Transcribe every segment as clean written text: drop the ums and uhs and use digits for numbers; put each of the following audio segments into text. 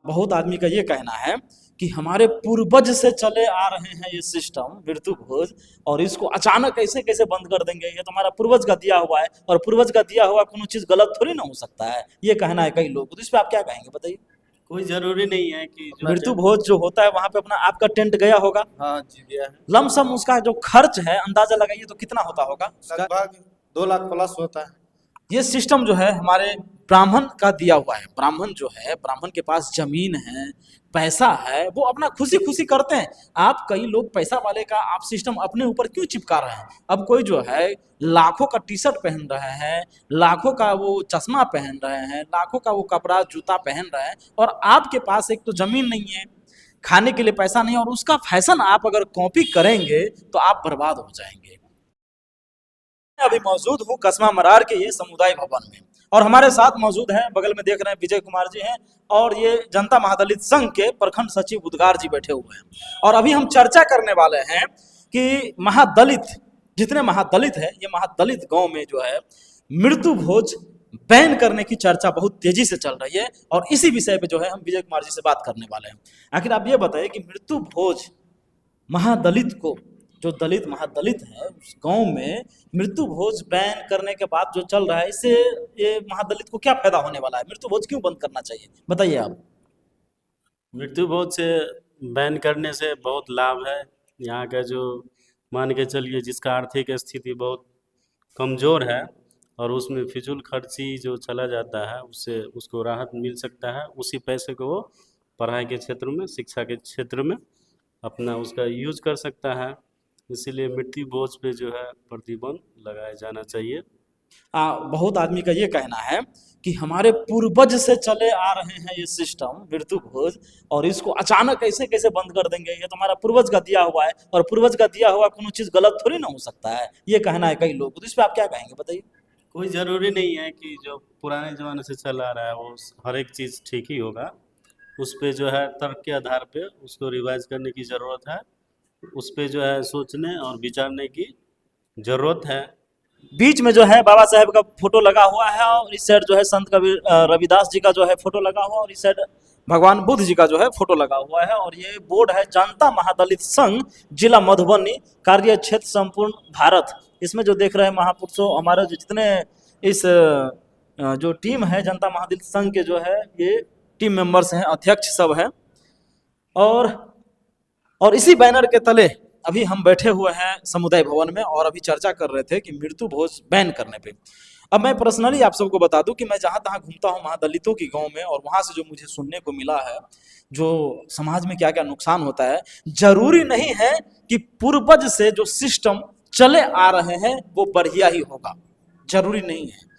बहुत आदमी का ये कहना है कि हमारे पूर्वज से चले आ रहे हैं ये सिस्टम मृत्यु भोज, और इसको अचानक ऐसे कैसे बंद कर देंगे, ये तो हमारा पूर्वज का दिया हुआ है और पूर्वज का दिया हुआ कोनो चीज गलत थोड़ी ना हो सकता है, ये कहना है कई लोग। तो इस पे आप क्या कहेंगे बताइए। कोई जरूरी नहीं है कि जो मृत्यु भोज जो होता है वहां पे अपना आपका टेंट गया होगा, हाँ जी गया है। लमसम उसका जो खर्च है अंदाजा लगाइए तो कितना होता होगा उसका? लगभग 2 लाख प्लस होता है। ये सिस्टम जो है हमारे ब्राह्मण का दिया हुआ है। ब्राह्मण जो है, ब्राह्मण के पास जमीन है, पैसा है, वो अपना खुशी खुशी करते हैं। आप कई लोग पैसा वाले का आप सिस्टम अपने ऊपर क्यों चिपका रहे हैं? अब कोई जो है लाखों का टी शर्ट पहन रहे हैं, लाखों का वो चश्मा पहन रहे हैं, लाखों का वो कपड़ा जूता पहन रहे हैं, और आपके पास एक तो जमीन नहीं है, खाने के लिए पैसा नहीं, और उसका फैशन आप अगर कॉपी करेंगे तो आप बर्बाद हो जाएंगे। अभी मौजूद हूँ कस्बा मरार के ये समुदाय भवन में, और हमारे साथ मौजूद हैं, बगल में देख रहे हैं विजय कुमार जी हैं, और ये जनता महादलित संघ के प्रखंड सचिव उद्गार जी बैठे हुए हैं। और अभी हम चर्चा करने वाले हैं कि महादलित, जितने महादलित है, ये महादलित गांव में जो है मृत्यु भोज बैन करने की चर्चा बहुत तेजी से चल रही है, और इसी विषय पे जो है हम विजय कुमार जी से बात करने वाले हैं। आखिर आप ये बताइए कि मृत्यु भोज महादलित को, जो दलित महादलित है उस गांव में मृत्यु भोज बैन करने के बाद जो चल रहा है, इससे ये महादलित को क्या फायदा होने वाला है? मृत्यु भोज क्यों बंद करना चाहिए, बताइए आप। मृत्यु भोज से बैन करने से बहुत लाभ है। यहाँ का जो मान के चलिए जिसका आर्थिक स्थिति बहुत कमज़ोर है और उसमें फिजूल खर्ची जो चला जाता है, उससे उसको राहत मिल सकता है। उसी पैसे को वो पढ़ाई के क्षेत्र में, शिक्षा के क्षेत्र में अपना उसका यूज कर सकता है। इसीलिए मृत्यु भोज पे जो है प्रतिबंध लगाया जाना चाहिए। बहुत आदमी का ये कहना है कि हमारे पूर्वज से चले आ रहे हैं ये सिस्टम मृत्यु भोज, और इसको अचानक ऐसे कैसे बंद कर देंगे, ये तो हमारा पूर्वज का दिया हुआ है और पूर्वज का दिया हुआ कोनो चीज गलत थोड़ी ना हो सकता है, ये कहना है कई लोग। तो इस पे आप क्या कहेंगे बताइए। कोई ज़रूरी नहीं है कि जो पुराने ज़माने से चला आ रहा है वो हर एक चीज़ ठीक ही होगा। उस पे जो है तर्क के आधार पे उसको रिवाइज करने की ज़रूरत है। उस पे जो है सोचने और विचारने की ज़रूरत है। बीच में जो है बाबा साहेब का फोटो लगा हुआ है, और इस साइड जो है संत कबीर रविदास जी का जो है फोटो लगा हुआ है, और इस साइड भगवान बुद्ध जी का जो है फोटो लगा हुआ है। और ये बोर्ड है जनता महादलित संघ जिला मधुबनी, कार्य क्षेत्र संपूर्ण भारत। इसमें जो देख रहे हैं महापुरुषों, हमारे जो जितने इस जो टीम है जनता महादलित संघ के जो है ये टीम मेंबर्स हैं, अध्यक्ष सब हैं। और इसी बैनर के तले अभी हम बैठे हुए हैं समुदाय भवन में, और अभी चर्चा कर रहे थे कि मृत्यु भोज बैन करने पे। अब मैं पर्सनली आप सबको बता दूं कि मैं जहां तहां घूमता हूं महादलितों की गांव में, और वहां से जो मुझे सुनने को मिला है, जो समाज में क्या क्या नुकसान होता है, जरूरी नहीं है कि पूर्वज से जो सिस्टम चले आ रहे हैं वो बढ़िया ही होगा, जरूरी नहीं है।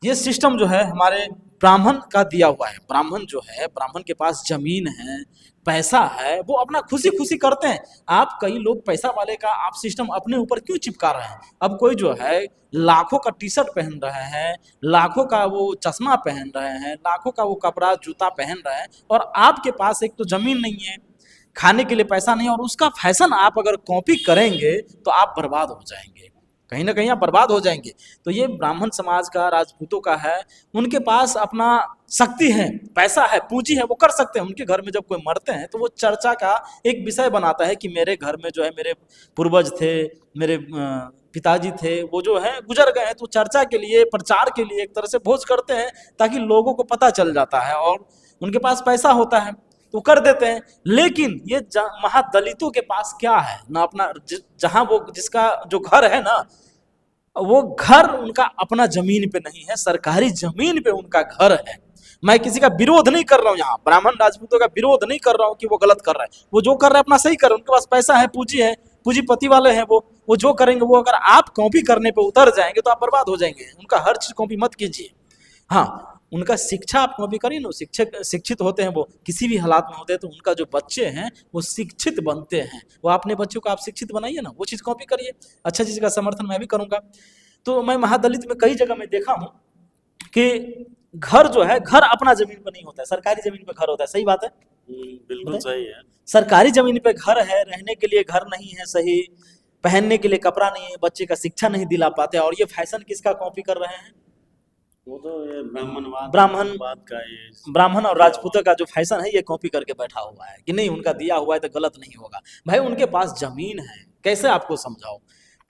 ये सिस्टम जो है हमारे ब्राह्मण का दिया हुआ है। ब्राह्मण जो है, ब्राह्मण के पास जमीन है, पैसा है, वो अपना खुशी खुशी करते हैं। आप कई लोग पैसा वाले का आप सिस्टम अपने ऊपर क्यों चिपका रहे हैं? अब कोई जो है लाखों का टी शर्ट पहन रहे हैं, लाखों का वो चश्मा पहन रहे हैं, लाखों का वो कपड़ा जूता पहन रहे हैं, और आपके पास एक तो जमीन नहीं है, खाने के लिए पैसा नहीं, और उसका फैशन आप अगर कॉपी करेंगे तो आप बर्बाद हो जाएंगे, कहीं ना कहीं आप बर्बाद हो जाएंगे। तो ये ब्राह्मण समाज का, राजपूतों का है, उनके पास अपना शक्ति है, पैसा है, पूंजी है, वो कर सकते हैं। उनके घर में जब कोई मरते हैं तो वो चर्चा का एक विषय बनाता है कि मेरे घर में जो है मेरे पूर्वज थे, मेरे पिताजी थे, वो जो है गुजर गए हैं। तो चर्चा के लिए, प्रचार के लिए एक तरह से भोज करते हैं, ताकि लोगों को पता चल जाता है, और उनके पास पैसा होता है तो कर देते हैं। लेकिन ये महादलितों के पास क्या है ना, अपना जहां वो जिसका जो घर है ना, वो घर उनका अपना जमीन पे नहीं है, सरकारी जमीन पे उनका घर है। मैं किसी का विरोध नहीं कर रहा हूँ, यहाँ ब्राह्मण राजपूतों का विरोध नहीं कर रहा हूँ कि वो गलत कर रहा है, वो जो कर रहा है अपना सही कर रहे हैं, उनके पास पैसा है, पूंजी है, पूंजीपति वाले हैं, वो जो करेंगे, वो अगर आप कॉपी करने पे उतर जाएंगे तो आप बर्बाद हो जाएंगे। उनका हर चीज कॉपी मत कीजिए। हाँ, उनका शिक्षा आप कॉपी करिए ना, शिक्षक शिक्षित होते हैं, वो किसी भी हालात में होते हैं, तो उनका जो बच्चे हैं वो शिक्षित बनते हैं। वो अपने बच्चों को आप शिक्षित बनाइए ना, वो चीज़ कॉपी करिए। अच्छा चीज़ का समर्थन मैं भी करूँगा। तो मैं महादलित में कई जगह में देखा हूँ कि घर जो है, घर अपना जमीन पर नहीं होता है, सरकारी जमीन पर घर होता है। सही बात है? बिल्कुल सही है। सरकारी जमीन पे घर है, रहने के लिए घर नहीं है सही, पहनने के लिए कपड़ा नहीं है, बच्चे का शिक्षा नहीं दिला पाते, और ये फैशन किसका कॉपी कर रहे हैं? वो तो ये ब्राह्मणवाद ब्राह्मण बात का ये ब्राह्मण और राजपूतों का जो फैशन है ये कॉपी करके बैठा हुआ है कि नहीं उनका दिया हुआ है तो गलत नहीं होगा। भाई उनके पास जमीन है, कैसे आपको समझाओ,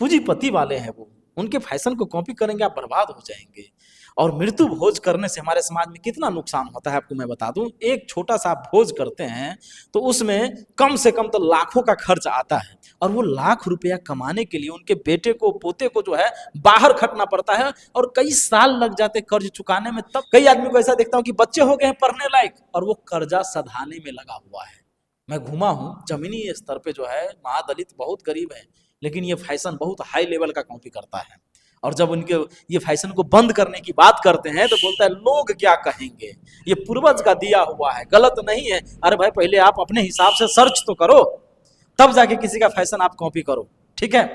पूंजीपति वाले हैं वो, उनके फैशन को कॉपी करेंगे आप बर्बाद हो जाएंगे। और मृत्यु भोज करने से हमारे समाज में कितना नुकसान होता है आपको मैं बता दूं। एक छोटा सा आप भोज करते हैं तो उसमें कम से कम तो लाखों का खर्च आता है, और वो लाख रुपया कमाने के लिए उनके बेटे को पोते को जो है बाहर खटना पड़ता है, और कई साल लग जाते कर्ज चुकाने में। तब कई आदमी को ऐसा देखता हूँ कि बच्चे हो गए हैं पढ़ने लायक और वो कर्जा सधाने में लगा हुआ है। मैं घूमा हूँ, जमीनी स्तर पे जो है महादलित बहुत गरीब है, लेकिन ये फैशन बहुत हाई लेवल का कॉपी करता है। और जब उनके ये फैशन को बंद करने की बात करते हैं तो बोलता है लोग क्या कहेंगे, ये पूर्वज का दिया हुआ है, गलत नहीं है। अरे भाई पहले आप अपने हिसाब से सर्च तो करो, तब जाके किसी का फैशन आप कॉपी करो, ठीक है।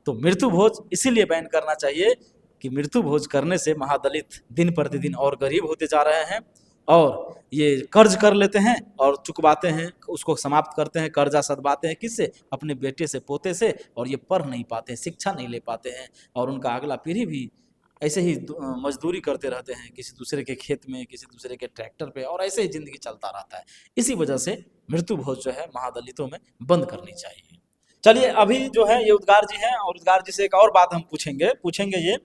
तो मृत्यु भोज इसीलिए बैन करना चाहिए कि मृत्यु भोज करने से महादलित दिन प्रतिदिन और गरीब होते जा रहे हैं, और ये कर्ज कर लेते हैं और चुकवाते हैं, उसको समाप्त करते हैं, कर्जा सदवाते हैं किससे, अपने बेटे से पोते से, और ये पढ़ नहीं पाते हैं, शिक्षा नहीं ले पाते हैं, और उनका अगला पीढ़ी भी ऐसे ही मजदूरी करते रहते हैं किसी दूसरे के खेत में, किसी दूसरे के ट्रैक्टर पे, और ऐसे ही जिंदगी चलता रहता है। इसी वजह से मृत्यु भोज जो है महादलितों में बंद करनी चाहिए। चलिए अभी जो है ये उद्गार जी हैं, और उद्गार जी से एक और बात हम पूछेंगे ये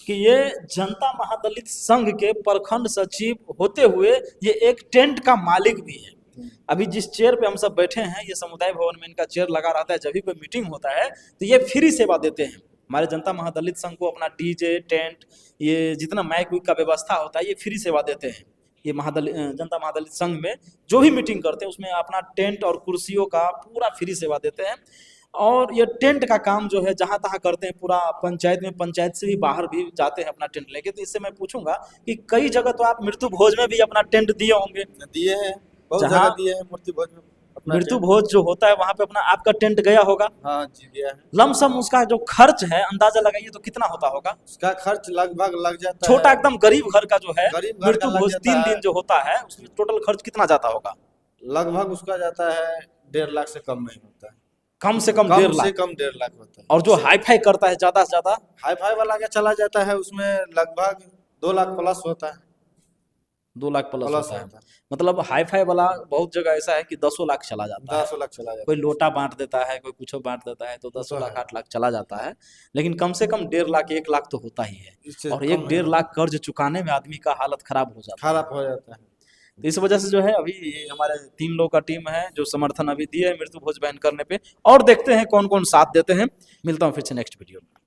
कि ये जनता महादलित संघ के प्रखंड सचिव होते हुए ये एक टेंट का मालिक भी है। अभी जिस चेयर पे हम सब बैठे हैं ये समुदाय भवन में इनका चेयर लगा रहता है, जब भी कोई मीटिंग होता है तो ये फ्री सेवा देते हैं। हमारे जनता महादलित संघ को अपना डीजे टेंट, ये जितना माइक विक का व्यवस्था होता है ये फ्री सेवा देते हैं। ये जनता महादलित संघ में जो भी मीटिंग करते हैं उसमें अपना टेंट और कुर्सियों का पूरा फ्री सेवा देते हैं। और ये टेंट का काम जो है जहां तहां करते हैं, पूरा पंचायत में, पंचायत से भी बाहर भी जाते हैं अपना टेंट लेके। तो इससे मैं पूछूंगा कि कई जगह तो आप मृत्यु भोज में भी अपना टेंट दिए होंगे। दिए हैं, बहुत जहाँ जगह दिए हैं मृत्यु भोज में अपना मृत्यु टेंट। भोज जो होता है वहां पे अपना आपका टेंट गया होगा। हाँ जी दिया है। लमसम उसका जो खर्च है अंदाजा लगाइए तो कितना होता होगा। उसका खर्च लगभग लग जाता छोटा है, एकदम गरीब घर का जो है गरीब घर का मृत्यु लग भोज जाता 3 है। दिन जो होता है उसमें टोटल खर्च कितना जाता होगा। लगभग उसका जाता है 1.5 लाख से कम नहीं होता है, कम से कम 1.5 कम से लाख। कम 1.5 लाख होता है। और जो हाई फाई करता है ज्यादा से ज्यादा, हाई फाई वाला का चला जाता है उसमें लगभग 2 लाख प्लस होता है, 2 लाख प्लस प्लस होता है। होता है। मतलब हाई फाई वाला बहुत जगह ऐसा है कि 10 लाख चला जाता है। 10 लाख चला जाता कोई लोटा बांट देता है, कोई कुछ बांट देता है, तो 10 तो लाख है। 8 लाख चला जाता है। लेकिन कम से कम 1.5 लाख 1 लाख तो होता ही है। इससे और कम 1.5 नहीं, लाख कर्ज चुकाने में आदमी का हालत खराब हो जाता है। खराब हो जाता है। तो इस वजह से जो है अभी ये हमारे 3 लोग का टीम है जो समर्थन अभी दिए है मृत्यु भोज बैन करने पे, और देखते हैं कौन कौन साथ देते हैं। मिलता हूँ फिर से नेक्स्ट वीडियो में।